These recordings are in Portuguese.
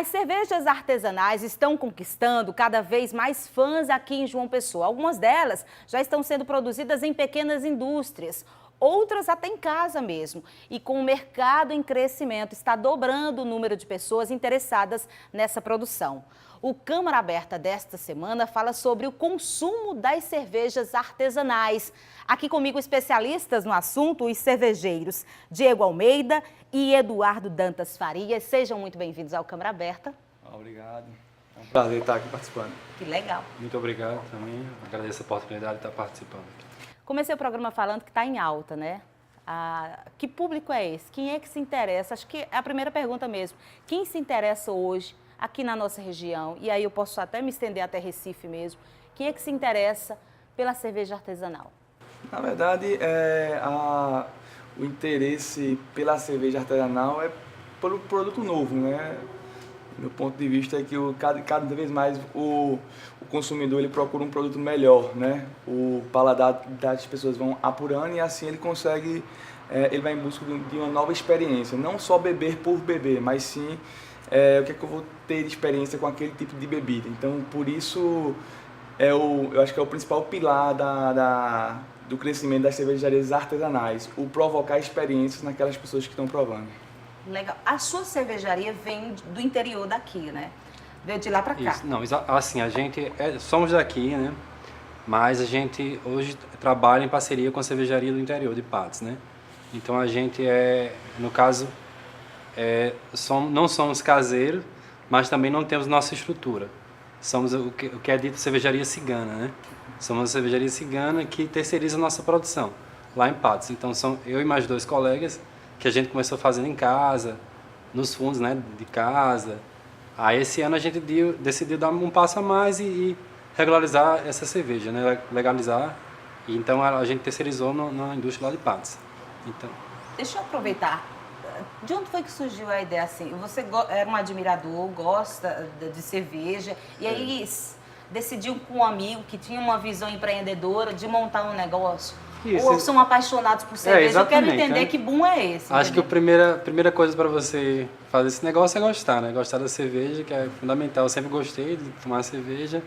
As cervejas artesanais estão conquistando cada vez mais fãs aqui em João Pessoa. Algumas delas já estão sendo produzidas em pequenas indústrias, outras até em casa mesmo. E com o mercado em crescimento, está dobrando o número de pessoas interessadas nessa produção. O Câmara Aberta desta semana fala sobre o consumo das cervejas artesanais. Aqui comigo especialistas no assunto, os cervejeiros Diego Almeida e Eduardo Dantas Farias. Sejam muito bem-vindos ao Câmara Aberta. Obrigado. É um prazer estar aqui participando. Que legal. Muito obrigado também. Agradeço a oportunidade de estar participando. Comecei o programa falando que está em alta, né? Que público é esse? Quem é que se interessa? Acho que é a primeira pergunta mesmo. Quem se interessa hoje aqui na nossa região? E aí eu posso até me estender até Recife mesmo. Quem é que se interessa pela cerveja artesanal? Na verdade, o interesse pela cerveja artesanal é pelo produto novo, né? Meu ponto de vista é que cada vez mais o consumidor ele procura um produto melhor, né? O paladar das pessoas vão apurando e assim ele consegue, ele vai em busca de uma nova experiência. Não só beber por beber, mas sim o que é que eu vou ter de experiência com aquele tipo de bebida. Então, por isso, eu acho que é o principal pilar do crescimento das cervejarias artesanais, o provocar experiências naquelas pessoas que estão provando. Legal. A sua cervejaria vem do interior daqui, né? Veio de lá para cá. Isso, não, assim, a gente somos daqui, né? Mas a gente hoje trabalha em parceria com a cervejaria do interior de Patos, né? Então a gente no caso, não somos caseiros, mas também não temos nossa estrutura. Somos o que é dito cervejaria cigana, né? Somos a cervejaria cigana que terceiriza a nossa produção lá em Patos. Então são eu e mais 2 colegas que a gente começou fazendo em casa, nos fundos, né, de casa. Aí esse ano a gente decidiu dar um passo a mais e regularizar essa cerveja, né, legalizar. E então a gente terceirizou na indústria lá de Patos. Então, deixa eu aproveitar. De onde foi que surgiu a ideia assim? Você era um admirador, gosta de cerveja, e aí decidiu com um amigo que tinha uma visão empreendedora de montar um negócio? Isso. Ou são apaixonados por cerveja? Eu quero entender que boom é esse. Acho que a primeira coisa para você fazer esse negócio é gostar, né? Gostar da cerveja, que é fundamental. Eu sempre gostei de tomar cerveja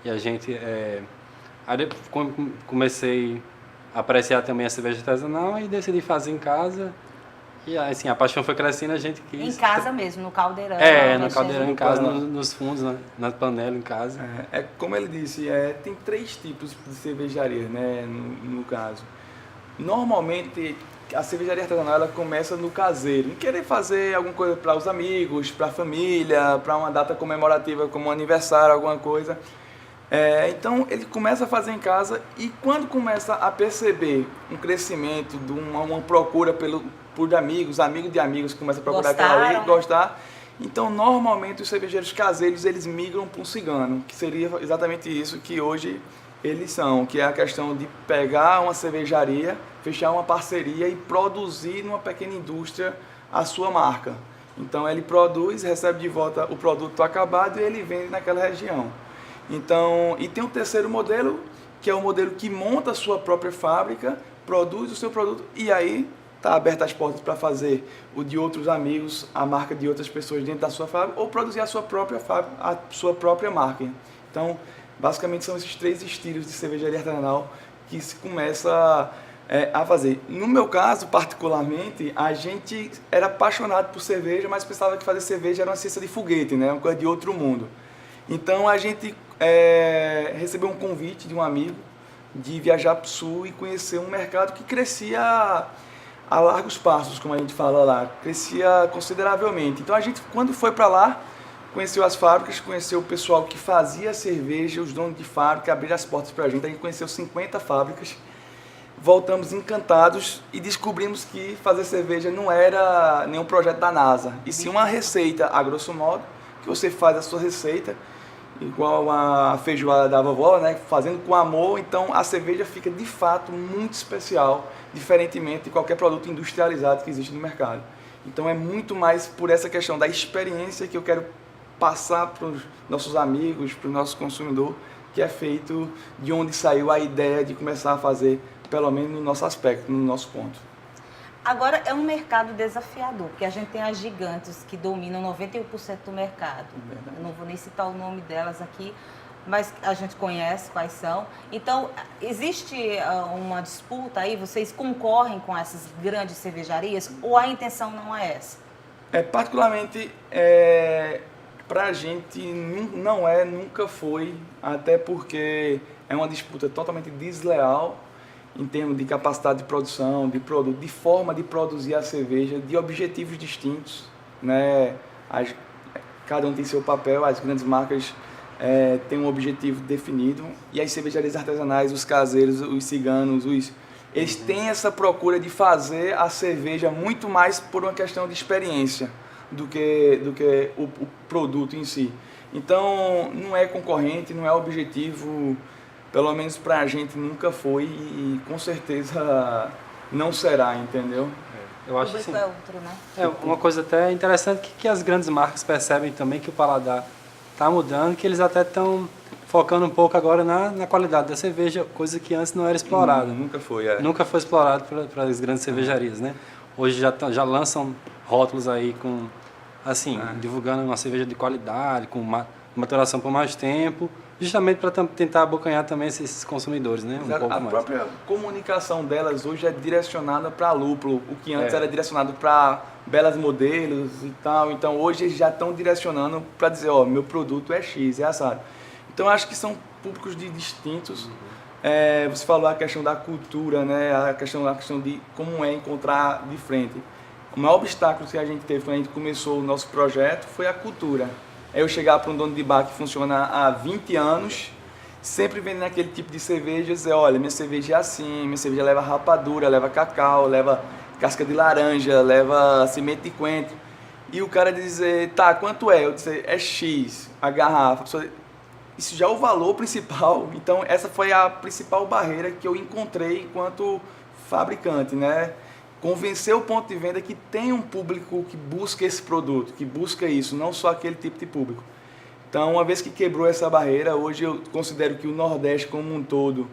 e a gente... Aí comecei a apreciar também a cerveja artesanal e decidi fazer em casa. E assim, a paixão foi crescendo, a gente quis... Em casa mesmo, no caldeirão? No caldeirão em casa, nos fundos, na panela em casa. Como ele disse, tem 3 tipos de cervejaria, né, no caso. Normalmente, a cervejaria artesanal ela começa no caseiro, em querer fazer alguma coisa para os amigos, para a família, para uma data comemorativa como um aniversário, alguma coisa. Então ele começa a fazer em casa e quando começa a perceber um crescimento, uma procura por amigos de amigos começam a procurar aquela ali, gostar. Então normalmente os cervejeiros caseiros eles migram para um cigano, que seria exatamente isso que hoje eles são, que é a questão de pegar uma cervejaria, fechar uma parceria e produzir numa pequena indústria a sua marca. Então ele produz, recebe de volta o produto acabado e ele vende naquela região. Então, e tem um terceiro modelo, que é o modelo que monta a sua própria fábrica, produz o seu produto e aí está aberta as portas para fazer o de outros amigos, a marca de outras pessoas dentro da sua fábrica ou produzir a sua própria fábrica, a sua própria marca. Então, basicamente são esses 3 estilos de cervejaria artesanal que se começa a fazer. No meu caso, particularmente, a gente era apaixonado por cerveja, mas pensava que fazer cerveja era uma ciência de foguete, né? Uma coisa de outro mundo. Então a gente recebeu um convite de um amigo de viajar para o sul e conhecer um mercado que crescia a largos passos, como a gente fala lá, crescia consideravelmente. Então a gente, quando foi para lá, conheceu as fábricas, conheceu o pessoal que fazia cerveja, os donos de fábrica, abriram as portas para a gente conheceu 50 fábricas, voltamos encantados e descobrimos que fazer cerveja não era nenhum projeto da NASA, e sim uma receita, a grosso modo, que você faz a sua receita, igual a feijoada da vovó, né? Fazendo com amor, então a cerveja fica de fato muito especial, diferentemente de qualquer produto industrializado que existe no mercado. Então é muito mais por essa questão da experiência que eu quero passar para os nossos amigos, para o nosso consumidor, que é feito de onde saiu a ideia de começar a fazer, pelo menos no nosso aspecto, no nosso ponto. Agora, é um mercado desafiador, porque a gente tem as gigantes que dominam 91% do mercado. Eu não vou nem citar o nome delas aqui, mas a gente conhece quais são. Então, existe uma disputa aí? Vocês concorrem com essas grandes cervejarias ou a intenção não é essa? Particularmente, para a gente não nunca foi, até porque é uma disputa totalmente desleal em termos de capacidade de produção, de produto, de forma de produzir a cerveja, de objetivos distintos, né? Cada um tem seu papel, as grandes marcas têm um objetivo definido e as cervejarias artesanais, os caseiros, os ciganos, eles têm essa procura de fazer a cerveja muito mais por uma questão de experiência do que o produto em si. Então, não é concorrente, não é objetivo. Pelo menos pra gente nunca foi e com certeza não será, entendeu? Eu acho que sim. É outro, né? Uma coisa até interessante que as grandes marcas percebem também que o paladar está mudando, que eles até estão focando um pouco agora na qualidade da cerveja, coisa que antes não era explorada. Nunca foi, Nunca foi explorado para as grandes cervejarias, né? Hoje já lançam rótulos aí com, assim, divulgando uma cerveja de qualidade, com maturação por mais tempo, justamente para tentar abocanhar também esses consumidores, né? A própria comunicação delas hoje é direcionada para lúpulo, o que antes era direcionado para belas modelos e tal. Então hoje eles já estão direcionando para dizer, ó, meu produto é X, é assado. Então acho que são públicos distintos. Você falou a questão da cultura, né? A questão de como é encontrar de frente. O maior obstáculo que a gente teve quando a gente começou o nosso projeto foi a cultura. É eu chegar para um dono de bar que funciona há 20 anos, sempre vendendo aquele tipo de cerveja, e dizer, olha, minha cerveja é assim, minha cerveja leva rapadura, leva cacau, leva casca de laranja, leva semente de coentro. E o cara dizer, tá, quanto é? Eu disse, é X, a garrafa. Isso já é o valor principal. Então, essa foi a principal barreira que eu encontrei enquanto fabricante, né? Convencer o ponto de venda que tem um público que busca esse produto, que busca isso, não só aquele tipo de público. Então, uma vez que quebrou essa barreira, hoje eu considero que o Nordeste como um todo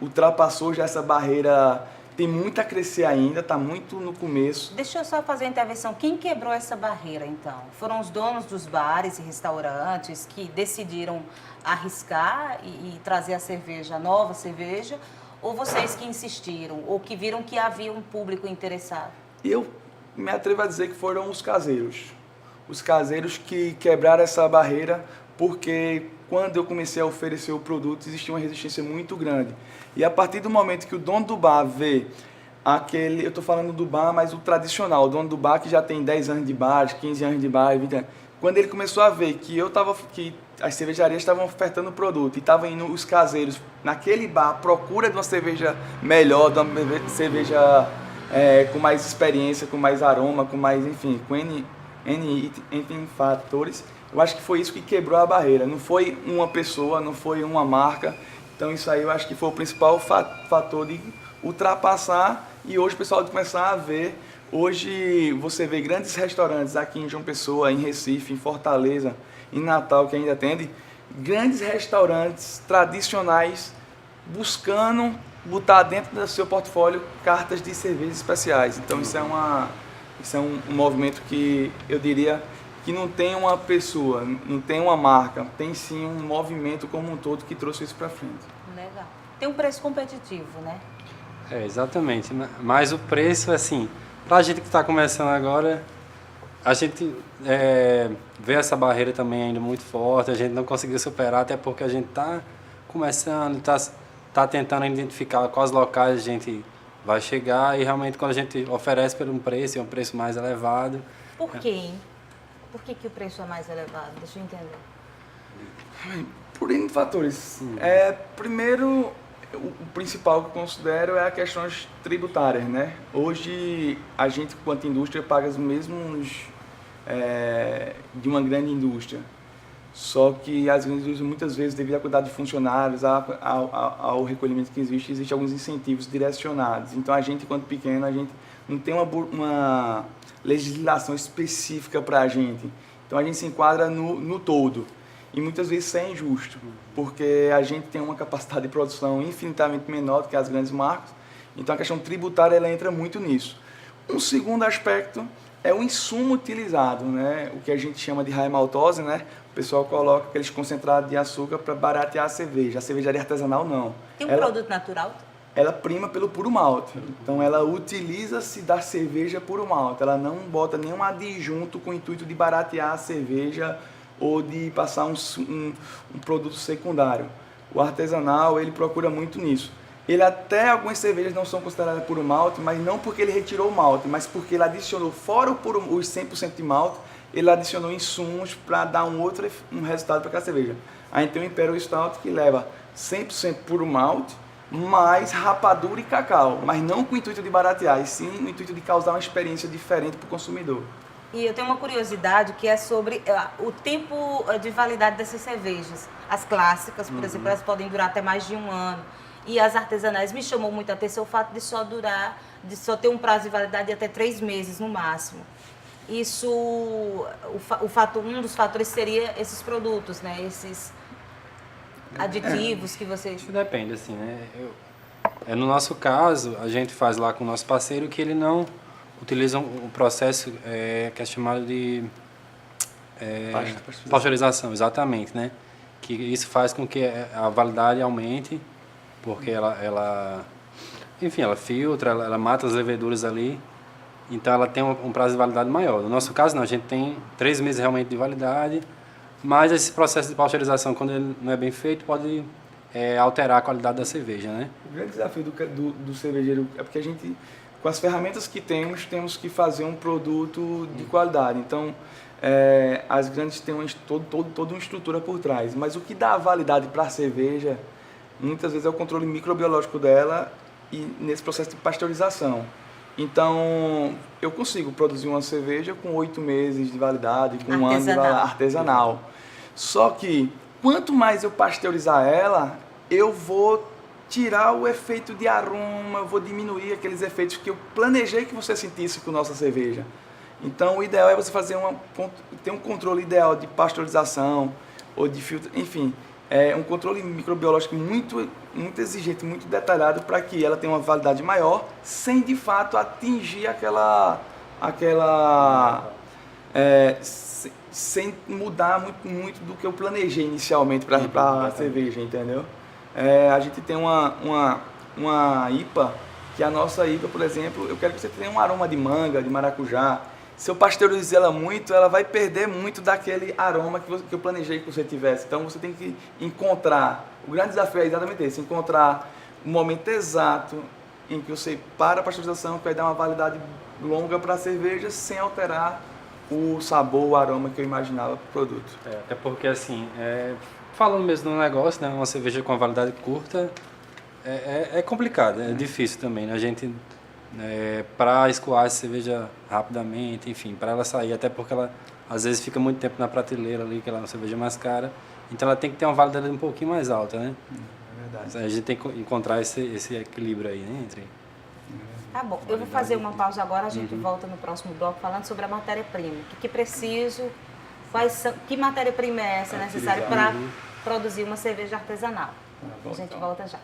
ultrapassou já essa barreira, tem muito a crescer ainda, está muito no começo. Deixa eu só fazer a intervenção. Quem quebrou essa barreira, então? Foram os donos dos bares e restaurantes que decidiram arriscar e trazer a cerveja, a nova cerveja, ou vocês que insistiram, ou que viram que havia um público interessado? Eu me atrevo a dizer que foram os caseiros. Os caseiros que quebraram essa barreira, porque quando eu comecei a oferecer o produto, existia uma resistência muito grande. E a partir do momento que o dono do bar vê aquele, eu estou falando do bar, mas o tradicional, o dono do bar que já tem 10 anos de bar, 15 anos de bar, 20 anos, quando ele começou a ver que as cervejarias estavam ofertando o produto e estavam indo os caseiros naquele bar à procura de uma cerveja melhor, de uma cerveja com mais experiência, com mais aroma, com mais, enfim, com N fatores, eu acho que foi isso que quebrou a barreira. Não foi uma pessoa, não foi uma marca. Então isso aí eu acho que foi o principal fator de ultrapassar e hoje o pessoal começar a ver. Hoje você vê grandes restaurantes aqui em João Pessoa, em Recife, em Fortaleza, em Natal, que ainda atende, grandes restaurantes tradicionais buscando botar dentro do seu portfólio cartas de cervejas especiais. Então isso é um movimento que eu diria que não tem uma pessoa, não tem uma marca, tem sim um movimento como um todo que trouxe isso para frente. Legal. Tem um preço competitivo, né? Exatamente. Mas o preço, assim, para a gente que está começando agora, a gente vê essa barreira também ainda muito forte, a gente não conseguiu superar, até porque a gente está começando, está tentando identificar quais locais a gente vai chegar e realmente quando a gente oferece por um preço, é um preço mais elevado. Por quê, hein? Por que o preço é mais elevado? Deixa eu entender. Por N fatores. Primeiro, o principal que eu considero é a questões tributárias, né? Hoje, a gente, quanto indústria, paga os mesmos de uma grande indústria. Só que as grandes indústrias, muitas vezes, devido à quantidade de funcionários, ao recolhimento que existe alguns incentivos direcionados. Então, a gente, enquanto pequeno, a gente não tem uma legislação específica para a gente. Então, a gente se enquadra no todo. E muitas vezes isso é injusto, porque a gente tem uma capacidade de produção infinitamente menor do que as grandes marcas. Então, a questão tributária ela entra muito nisso. Um segundo aspecto é o insumo utilizado, né? O que a gente chama de high maltose, né? O pessoal coloca aqueles concentrados de açúcar para baratear a cerveja. A cervejaria artesanal não. Tem um produto natural? Ela prima pelo puro malte. Então ela utiliza-se da cerveja puro malte. Ela não bota nenhum adjunto com o intuito de baratear a cerveja ou de passar um produto secundário. O artesanal, ele procura muito nisso. Ele até, algumas cervejas não são consideradas puro malte, mas não porque ele retirou o malte, mas porque ele adicionou, fora os 100% de malte, ele adicionou insumos para dar um resultado para aquela cerveja. Aí tem o Imperial Stout, que leva 100% puro malte, mais rapadura e cacau, mas não com o intuito de baratear, e sim no intuito de causar uma experiência diferente para o consumidor. E eu tenho uma curiosidade que é sobre o tempo de validade dessas cervejas. As clássicas, por exemplo, elas podem durar até mais de 1 ano. E as artesanais, me chamou muita atenção o fato de só ter um prazo de validade de até 3 meses no máximo. Isso, um dos fatores seria esses produtos, né? Esses aditivos que você... Isso depende, assim, né? No nosso caso, a gente faz lá com o nosso parceiro que ele não utiliza um processo que é chamado de pasteurização, exatamente, né? Que isso faz com que a validade aumente, porque enfim, ela filtra, ela mata as leveduras ali, então ela tem um prazo de validade maior. No nosso caso, não, a gente tem 3 meses realmente de validade, mas esse processo de pasteurização, quando ele não é bem feito, pode alterar a qualidade da cerveja, né? O grande desafio do cervejeiro é porque a gente, com as ferramentas que temos que fazer um produto de qualidade. Então, as grandes têm toda uma estrutura por trás, mas o que dá validade para a cerveja, muitas vezes é o controle microbiológico dela e nesse processo de pasteurização. Então, eu consigo produzir uma cerveja com 8 meses de validade, com 1 ano de validade artesanal. Só que, quanto mais eu pasteurizar ela, eu vou tirar o efeito de aroma, eu vou diminuir aqueles efeitos que eu planejei que você sentisse com nossa cerveja. Então, o ideal é você ter um controle ideal de pasteurização ou de filtro, enfim, um controle microbiológico muito exigente, muito detalhado para que ela tenha uma validade maior, sem de fato atingir sem mudar muito do que eu planejei inicialmente para a cerveja, entendeu? A gente tem uma IPA, que a nossa IPA, por exemplo, eu quero que você tenha um aroma de manga, de maracujá. Se eu pasteurizar ela muito, ela vai perder muito daquele aroma que eu planejei que você tivesse. Então você tem que encontrar, o grande desafio é exatamente esse, encontrar o momento exato em que você para a pasteurização, que vai dar uma validade longa para a cerveja, sem alterar o sabor, o aroma que eu imaginava para o produto. Até porque, assim, falando mesmo no negócio, né, uma cerveja com uma validade curta é complicado, é difícil também, né? A gente... para escoar essa cerveja rapidamente, enfim, para ela sair, até porque ela às vezes fica muito tempo na prateleira ali, que ela é uma cerveja mais cara, então ela tem que ter uma validade um pouquinho mais alta, né? É verdade. A gente tem que encontrar esse equilíbrio aí, né, entre... Tá bom, eu vou fazer uma pausa agora, a gente volta no próximo bloco falando sobre a matéria-prima. O que preciso, que matéria-prima é essa necessária para produzir uma cerveja artesanal? A gente volta já.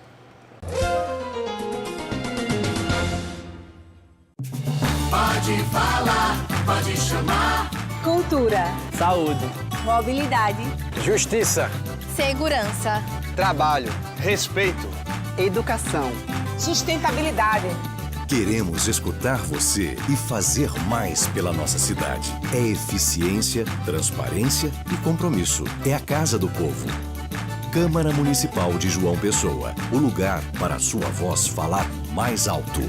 Pode falar, pode chamar. Cultura, Saúde, mobilidade, justiça, segurança, trabalho, respeito, educação, sustentabilidade. Queremos escutar você e fazer mais pela nossa cidade. É eficiência, transparência e compromisso. É a Casa do Povo. Câmara Municipal de João Pessoa. O lugar para a sua voz falar mais alto.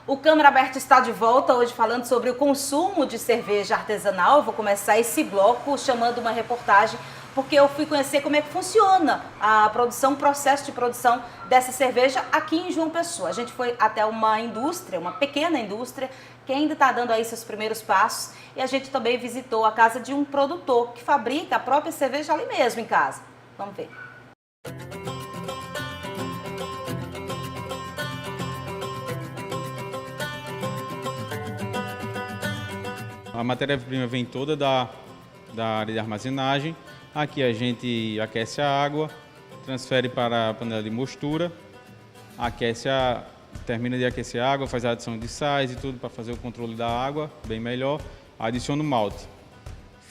O Câmara Aberta está de volta hoje falando sobre o consumo de cerveja artesanal. Eu vou começar esse bloco chamando uma reportagem, porque eu fui conhecer como é que funciona a produção, o processo de produção dessa cerveja aqui em João Pessoa. A gente foi até uma indústria, uma pequena indústria, que ainda está dando aí seus primeiros passos. E a gente também visitou a casa de um produtor que fabrica a própria cerveja ali mesmo em casa. Vamos ver. A matéria-prima vem toda da área de armazenagem. Aqui a gente aquece a água, transfere para a panela de mostura, termina de aquecer a água, faz a adição de sais e tudo para fazer o controle da água bem melhor. Adiciona o malte,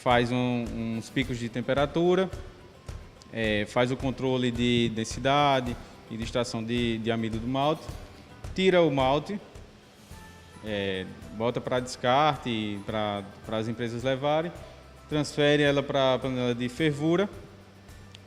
faz uns picos de temperatura, faz o controle de densidade e de extração de amido do malte, tira o malte, bota para descarte para as empresas levarem, transfere ela para a panela de fervura,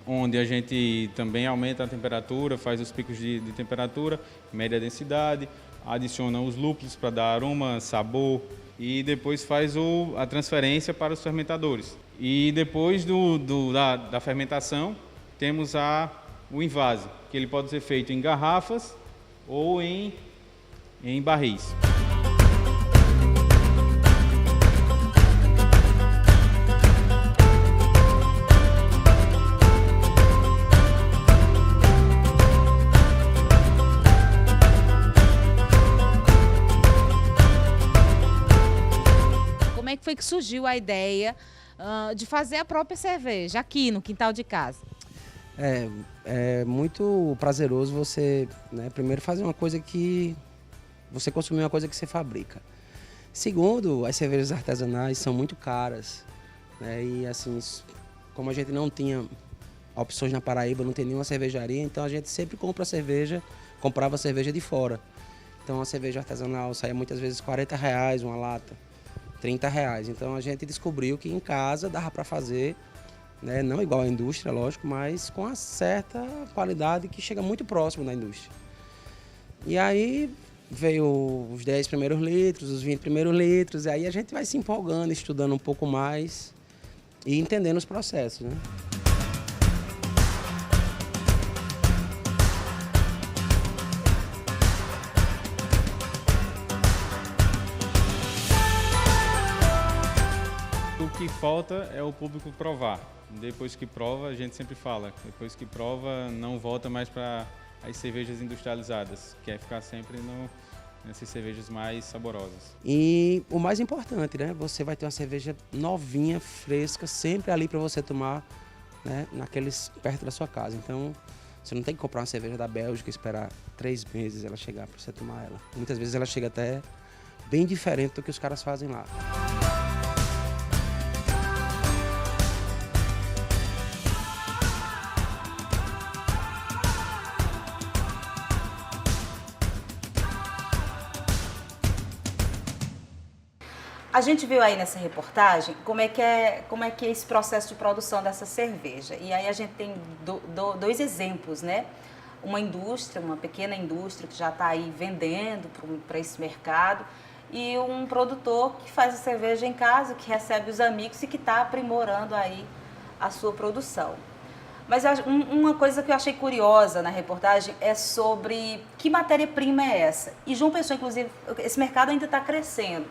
onde a gente também aumenta a temperatura, faz os picos de temperatura, mede a densidade, adiciona os lúpulos para dar aroma, sabor e depois faz a transferência para os fermentadores. E depois da fermentação, temos o invase, que ele pode ser feito em garrafas ou em barris. Como é que foi que surgiu a ideia de fazer a própria cerveja aqui no quintal de casa? É muito prazeroso você, né, primeiro fazer uma coisa que você consumir uma coisa que você fabrica. Segundo, as cervejas artesanais são muito caras, né, e assim, como a gente não tinha opções na Paraíba, não tem nenhuma cervejaria, então a gente sempre comprava cerveja de fora. Então a cerveja artesanal saía muitas vezes R$40 uma lata, R$30. Então a gente descobriu que em casa dava para fazer, né, não igual à indústria, lógico, mas com uma certa qualidade que chega muito próximo da indústria. E aí veio os 10 primeiros litros, os 20 primeiros litros, e aí a gente vai se empolgando, estudando um pouco mais e entendendo os processos, né? O que falta é o público provar. Depois que prova, a gente sempre fala, depois que prova, não volta mais para as cervejas industrializadas, quer ficar sempre nessas cervejas mais saborosas. E o mais importante, né? Você vai ter uma cerveja novinha, fresca, sempre ali para você tomar, né, perto da sua casa. Então, você não tem que comprar uma cerveja da Bélgica e esperar 3 meses ela chegar para você tomar ela. Muitas vezes ela chega até bem diferente do que os caras fazem lá. A gente viu aí nessa reportagem como é que é esse processo de produção dessa cerveja. E aí a gente tem dois exemplos, né? Uma indústria, uma pequena indústria que já está aí vendendo para esse mercado, e um produtor que faz a cerveja em casa, que recebe os amigos e que está aprimorando aí a sua produção. Mas uma coisa que eu achei curiosa na reportagem é sobre que matéria-prima é essa. E João Pessoa, inclusive, esse mercado ainda está crescendo.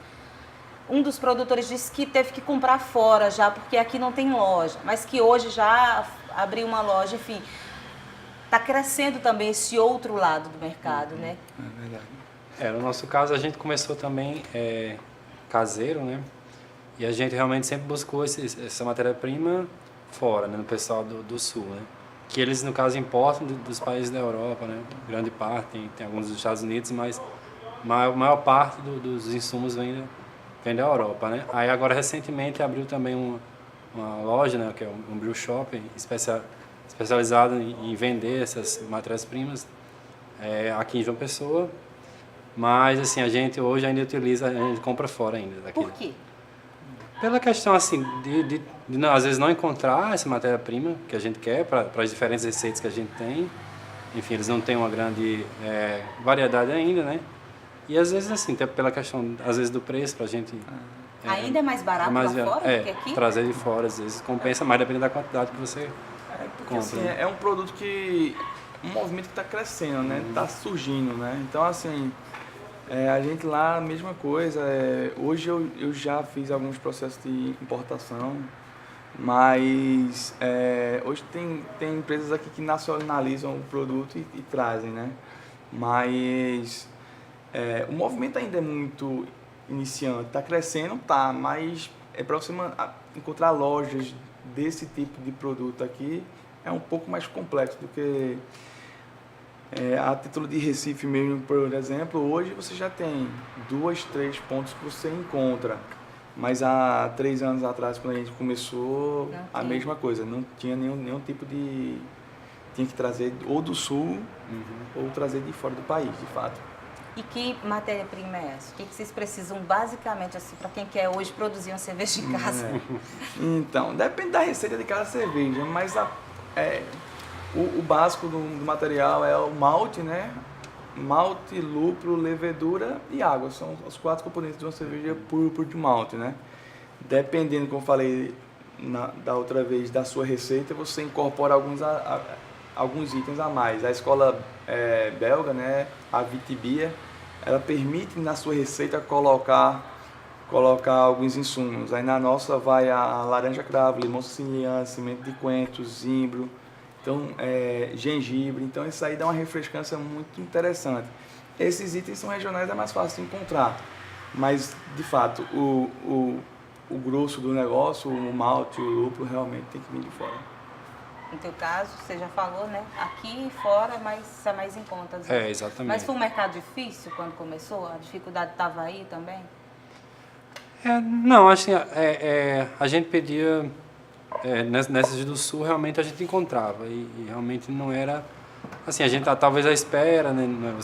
Um dos produtores disse que teve que comprar fora já, porque aqui não tem loja, mas que hoje já abriu uma loja, enfim. Está crescendo também esse outro lado do mercado, né? É verdade. No nosso caso, a gente começou também caseiro, né? E a gente realmente sempre buscou essa matéria-prima fora, né? No pessoal do Sul, né? Que eles, no caso, importam dos países da Europa, né? Grande parte, tem alguns dos Estados Unidos, mas a maior parte dos insumos vem da Europa, né? Aí agora recentemente abriu também uma loja, né, que é um brew shop especializado em vender essas matérias-primas aqui em João Pessoa, mas assim a gente hoje ainda a gente compra fora ainda daqui. Por quê? Pela questão assim de às vezes não encontrar essa matéria-prima que a gente quer para as diferentes receitas que a gente tem, enfim, eles não têm uma grande variedade ainda, né? E às vezes assim, até pela questão, às vezes do preço, pra gente... Ainda é mais barato lá fora do que aqui? Trazer de fora, às vezes compensa mais, dependendo da quantidade que você Porque compra. assim, é um produto um movimento que está crescendo, né? Está surgindo, né? Então assim, a gente lá, a mesma coisa. Hoje eu já fiz alguns processos de importação, mas hoje tem empresas aqui que nacionalizam o produto e trazem, né? Mas... o movimento ainda é muito iniciante, está crescendo, mas para você encontrar lojas desse tipo de produto aqui é um pouco mais complexo do que a título de Recife mesmo, por exemplo. Hoje você já tem 2, 3 pontos que você encontra, mas há 3 anos atrás, quando a gente começou, a mesma coisa, não tinha nenhum tipo de... Tinha que trazer ou do sul ou trazer de fora do país, de fato. E que matéria-prima é essa? O que vocês precisam basicamente, assim, para quem quer hoje produzir uma cerveja em casa? Então, depende da receita de cada cerveja, mas o básico do material é o malte, né? Malte, lúpulo, levedura e água. São os 4 componentes de uma cerveja por de malte, né? Dependendo, como eu falei da outra vez, da sua receita, você incorpora alguns itens a mais. A escola belga, né, a Vitibia, ela permite na sua receita colocar alguns insumos. Aí na nossa vai a laranja cravo, limão siciliano, semente de coentro, zimbro, então gengibre. Então isso aí dá uma refrescância muito interessante. Esses itens são regionais, é mais fácil de encontrar, mas de fato o grosso do negócio, o malte, o lúpulo, realmente tem que vir de fora. No teu caso, você já falou, né? Aqui e fora, mas é mais em conta. Exatamente. Mas foi um mercado difícil quando começou? A dificuldade estava aí também? Não, assim, a gente pedia, nessas do Sul, realmente a gente encontrava. E realmente não era... Assim, a gente tá talvez à espera, né?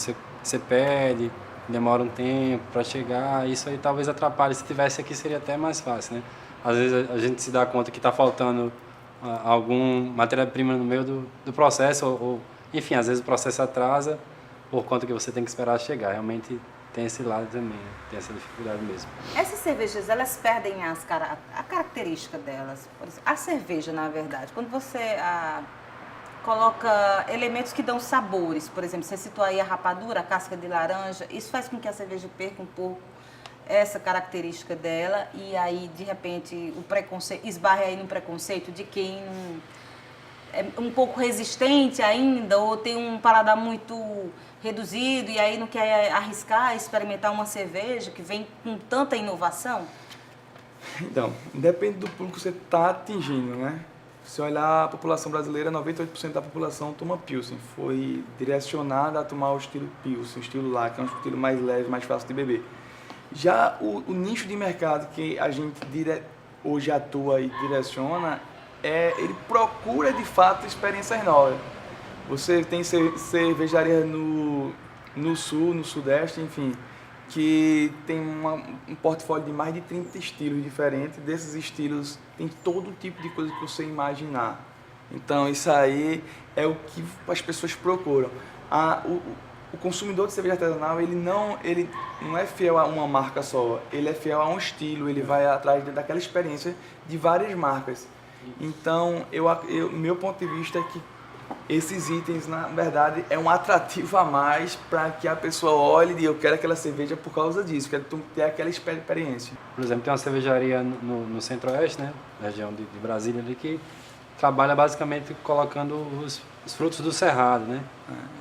Você pede, demora um tempo para chegar, isso aí talvez atrapalhe. Se tivesse aqui seria até mais fácil, né? Às vezes a gente se dá conta que está faltando algum matéria-prima no meio do processo, ou enfim, às vezes o processo atrasa por conta que você tem que esperar chegar. Realmente tem esse lado também, né? Tem essa dificuldade mesmo. Essas cervejas, elas perdem a característica delas. Por exemplo, a cerveja, na verdade, quando você coloca elementos que dão sabores, por exemplo, você citou aí a rapadura, a casca de laranja, isso faz com que a cerveja perca um pouco essa característica dela, e aí de repente o preconceito esbarre aí no preconceito de quem é um pouco resistente ainda, ou tem um paladar muito reduzido e aí não quer arriscar, experimentar uma cerveja que vem com tanta inovação? Então, depende do público que você está atingindo, né? Se olhar a população brasileira, 98% da população toma Pilsen. Foi direcionada a tomar o estilo Pilsen, o estilo lá, que é um estilo mais leve, mais fácil de beber. Já o nicho de mercado que a gente hoje atua e direciona, ele procura de fato experiências novas. Você tem cervejaria no sul, no sudeste, enfim, que tem um portfólio de mais de 30 estilos diferentes. Desses estilos tem todo tipo de coisa que você imaginar. Então isso aí é o que as pessoas procuram. O consumidor de cerveja artesanal, ele não é fiel a uma marca só, ele é fiel a um estilo, ele vai atrás daquela experiência de várias marcas. Então, meu ponto de vista é que esses itens, na verdade, é um atrativo a mais para que a pessoa olhe e diga, eu quero aquela cerveja por causa disso, quero ter aquela experiência. Por exemplo, tem uma cervejaria no Centro-Oeste, né, na região de Brasília, ali, que trabalha basicamente colocando os frutos do cerrado, né?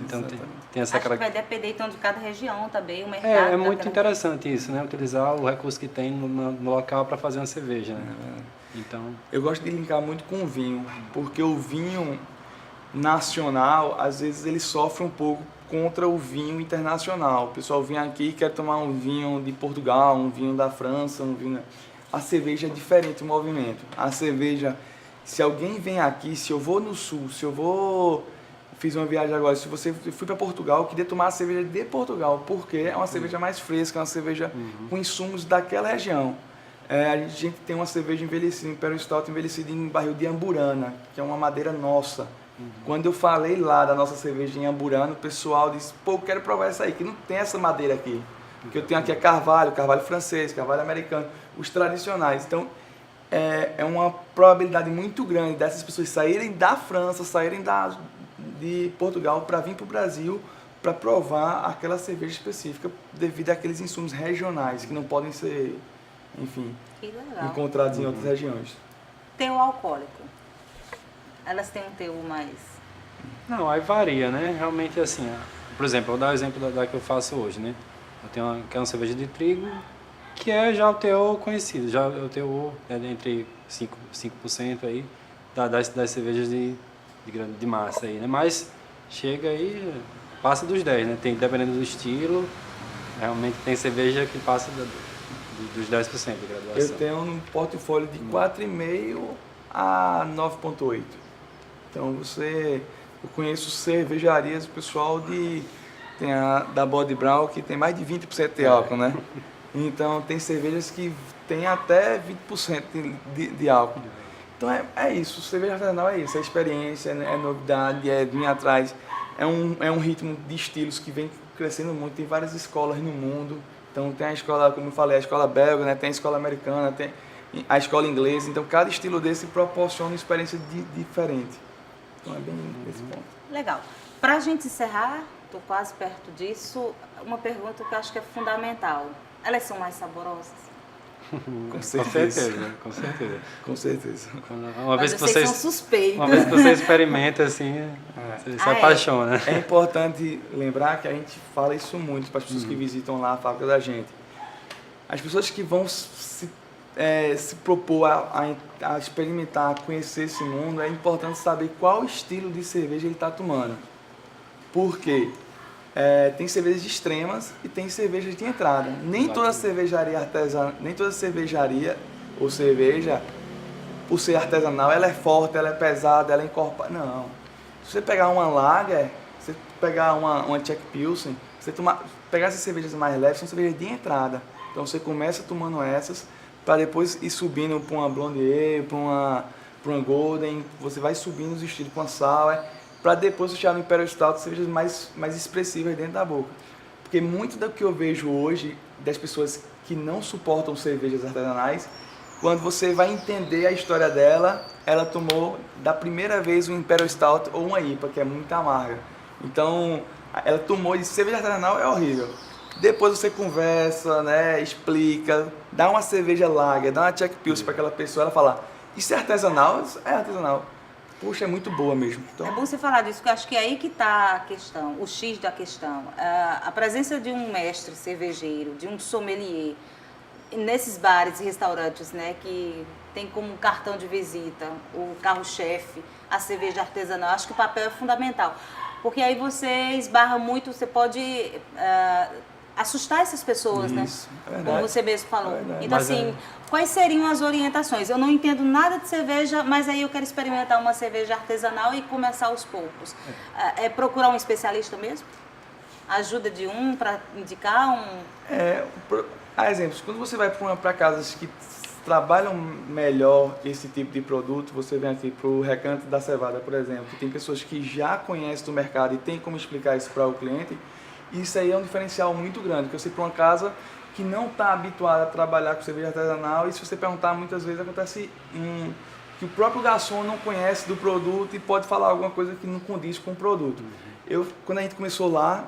Então tem essa Acho que vai depender então de cada região também, o mercado. É muito interessante isso, né? Utilizar o recurso que tem no local para fazer uma cerveja, né? Então... Eu gosto de linkar muito com o vinho, porque o vinho nacional, às vezes ele sofre um pouco contra o vinho internacional. O pessoal vem aqui e quer tomar um vinho de Portugal, um vinho da França, um vinho... A cerveja é diferente o movimento. A cerveja... Se alguém vem aqui, se eu vou no sul, fiz uma viagem agora, se eu fui para Portugal, eu queria tomar a cerveja de Portugal, porque é uma cerveja mais fresca, é uma cerveja com insumos daquela região. A gente tem uma cerveja envelhecida, Imperial Stout envelhecida em barril de Amburana, que é uma madeira nossa. Quando eu falei lá da nossa cerveja em Amburana, o pessoal disse, pô, eu quero provar essa aí, que não tem essa madeira aqui. O que eu tenho aqui é carvalho francês, carvalho americano, os tradicionais. Então, é uma probabilidade muito grande dessas pessoas saírem da França, saírem de Portugal para vir para o Brasil para provar aquela cerveja específica devido àqueles insumos regionais que não podem ser, enfim, encontrados em outras regiões. Teor alcoólico. Elas têm um teor mais... Não, aí varia, né? Realmente assim, por exemplo, eu vou dar o exemplo da que eu faço hoje, né? Eu tenho uma cerveja de trigo, que é já o teor conhecido, já o teor entre 5% aí das cervejas de massa aí, né? Mas chega aí, passa dos 10, né? Tem, dependendo do estilo, realmente tem cerveja que passa dos 10% de graduação. Eu tenho um portfólio de 4,5 a 9,8. Então eu conheço cervejarias, o pessoal tem a da Body Brown que tem mais de 20% de álcool, né? Então tem cervejas que tem até 20% de álcool. Então é isso, cerveja artesanal é isso, é experiência, é novidade, é vir atrás. É um ritmo de estilos que vem crescendo muito, tem várias escolas no mundo. Então tem a escola, como eu falei, a escola belga, né? Tem a escola americana, tem a escola inglesa. Então cada estilo desse proporciona uma experiência diferente. Então é bem nesse ponto. Legal. Para a gente encerrar, estou quase perto disso, uma pergunta que eu acho que é fundamental. Elas são mais saborosas? Com certeza. Com certeza. Com certeza. Uma vez Mas que vocês são suspeitos. Uma vez que você experimenta, assim, você se apaixona. É importante lembrar que a gente fala isso muito para as pessoas que visitam lá a fábrica da gente. As pessoas que vão se propor a experimentar, a conhecer esse mundo, é importante saber qual estilo de cerveja ele está tomando. Por quê? Tem cervejas extremas e tem cervejas de entrada. Nem toda cervejaria artesanal, nem toda cervejaria ou cerveja, por ser artesanal, ela é forte, ela é pesada, ela é encorpada. Não. Se você pegar uma Lager, você pegar uma Czech Pilsen, pegar essas cervejas mais leves, são cervejas de entrada. Então você começa tomando essas, para depois ir subindo para uma Blonde Ale, para uma Golden, você vai subindo os estilos para uma Sour, para depois você chegar no Imperial Stout, cervejas mais expressivas dentro da boca. Porque muito do que eu vejo hoje das pessoas que não suportam cervejas artesanais, quando você vai entender a história dela, ela tomou da primeira vez um Imperial Stout ou uma IPA, que é muito amarga. Então, ela tomou e cerveja artesanal é horrível. Depois você conversa, né, explica, dá uma cerveja lager, dá uma Czech Pilsen para aquela pessoa, ela fala, isso é artesanal? É artesanal. Puxa, é muito boa mesmo. Então... É bom você falar disso, porque eu acho que é aí que está a questão, o X da questão. A presença de um mestre cervejeiro, de um sommelier, nesses bares e restaurantes, né, que tem como cartão de visita o carro-chefe, a cerveja artesanal, acho que o papel é fundamental. Porque aí você esbarra muito, você pode assustar essas pessoas, isso, né? Como você mesmo falou. Então, Mas assim, quais seriam as orientações? Eu não entendo nada de cerveja, mas aí eu quero experimentar uma cerveja artesanal e começar aos poucos. É procurar um especialista mesmo? Ajuda de um para indicar um... exemplos, quando você vai para casas que trabalham melhor esse tipo de produto, você vem aqui para o Recanto da Cevada, por exemplo, que tem pessoas que já conhecem do mercado e tem como explicar isso para o cliente, isso aí é um diferencial muito grande, porque você para uma casa que não está habituada a trabalhar com cerveja artesanal, e se você perguntar, muitas vezes acontece que o próprio garçom não conhece do produto e pode falar alguma coisa que não condiz com o produto. Quando a gente começou lá,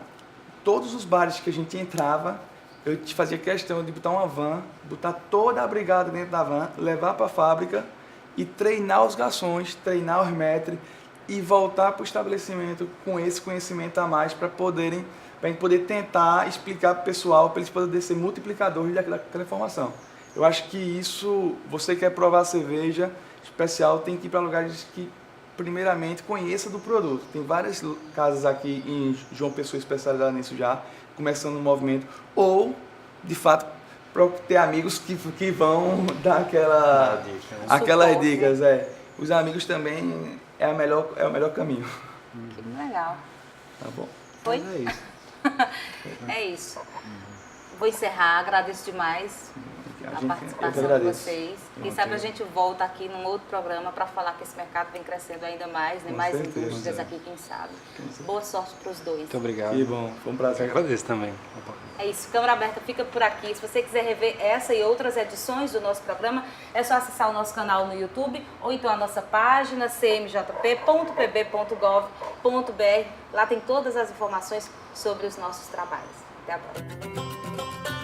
todos os bares que a gente entrava, eu te fazia questão de botar uma van, botar toda a brigada dentro da van, levar para a fábrica e treinar os garçons, treinar os maîtres e voltar para o estabelecimento com esse conhecimento a mais para a gente poder tentar explicar para o pessoal, para eles poderem ser multiplicadores daquela informação. Eu acho que isso, você quer provar cerveja especial, tem que ir para lugares que, primeiramente, conheça do produto. Tem várias casas aqui em João Pessoa especializadas nisso já, começando o movimento, ou, de fato, para ter amigos que vão dar aquelas dicas. Os amigos também é o melhor caminho. Que legal. Tá bom. Foi? Mas é isso. É isso. Vou encerrar, agradeço demais a participação de vocês. Quem sabe a gente volta aqui num outro programa para falar que esse mercado vem crescendo ainda mais, né? Mais indústrias aqui, quem sabe. Boa sorte para os dois. Muito obrigado. Que bom, foi um prazer. Eu agradeço também. É isso, Câmara Aberta fica por aqui. Se você quiser rever essa e outras edições do nosso programa, é só acessar o nosso canal no YouTube ou então a nossa página cmjp.pb.gov.br. Lá tem todas as informações sobre os nossos trabalhos. Até a próxima.